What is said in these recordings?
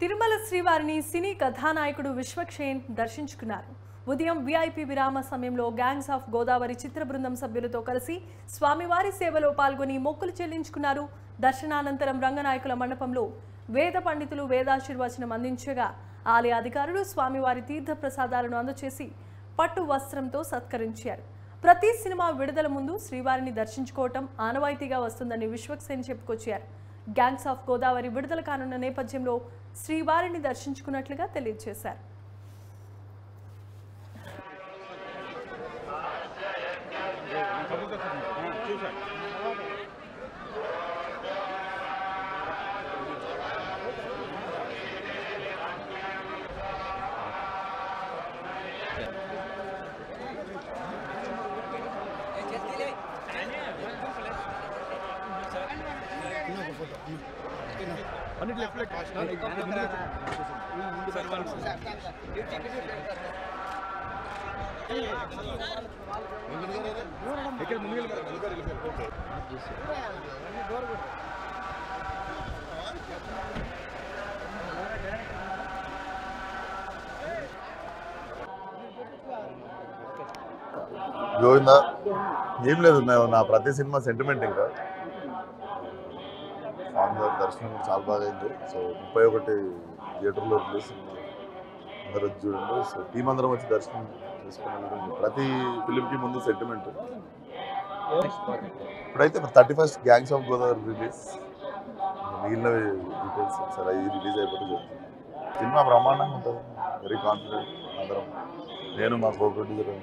తిరుమల శ్రీవారిని సినీ కథానాయకుడు విశ్వక్షేణ్ దర్శించుకున్నారు. ఉదయం వీఐపీ విరామ సమయంలో గ్యాంగ్స్ ఆఫ్ గోదావరి చిత్ర బృందం సభ్యులతో కలిసి స్వామివారి సేవలో పాల్గొని మొక్కులు చెల్లించుకున్నారు. దర్శనానంతరం రంగనాయకుల మండపంలో వేద పండితులు వేదాశీర్వచనం అందించగా ఆలయ అధికారులు స్వామివారి తీర్థ ప్రసాదాలను అందజేసి పట్టు వస్త్రంతో సత్కరించారు. ప్రతి సినిమా విడుదల ముందు శ్రీవారిని దర్శించుకోవటం ఆనవాయితీగా వస్తుందని విశ్వక్షేణ్ చెప్పుకొచ్చారు. గ్యాంగ్స్ ఆఫ్ గోదావరి విడుదల కానున్న నేపథ్యంలో శ్రీవారిని దర్శించుకున్నట్లుగా తెలియజేశారు. గోవిందా ఏం లేదు, నా ప్రతి సినిమా సెంటిమెంట్. ఇంకా స్వామి గారి దర్శనం కూడా చాలా బాగా అయింది. సో 31 థియేటర్లో రిలీజ్ సినిమా అందరూ వచ్చి చూడండి. సో టీం అందరం వచ్చి దర్శనం చేసుకున్నాం. ప్రతి ఫిలింకి ముందు సెంటిమెంట్. ఇప్పుడైతే 31st gangs of Godavari release, మిగిలిన డీటెయిల్స్ సరే ఇది రిలీజ్ అయిపోతే చెప్తాను. సినిమా బ్రహ్మాండంగా ఉంటుంది. వెరీ కాన్ఫిడెంట్ అందరం. నేను మా కో ప్రొడ్యూసర్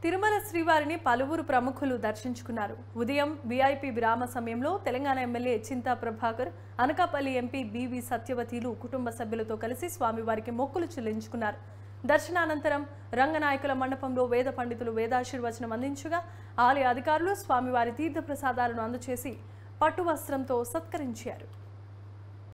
తిరుమల శ్రీవారిని పలువురు ప్రముఖులు దర్శించుకున్నారు. ఉదయం వీఐపీ విరామ సమయంలో Telangana MLA Chinta Prabhakar, Anakapalli MP BV సత్యవతిలు కుటుంబ సభ్యులతో కలిసి స్వామివారికి మొక్కులు చెల్లించుకున్నారు. దర్శనానంతరం రంగనాయకుల మండపంలో వేద పండితులు వేదాశీర్వచనం అందించగా ఆలయ అధికారులు స్వామివారి తీర్థ ప్రసాదాలను అందజేసి పట్టు వస్త్రంతో సత్కరించారు.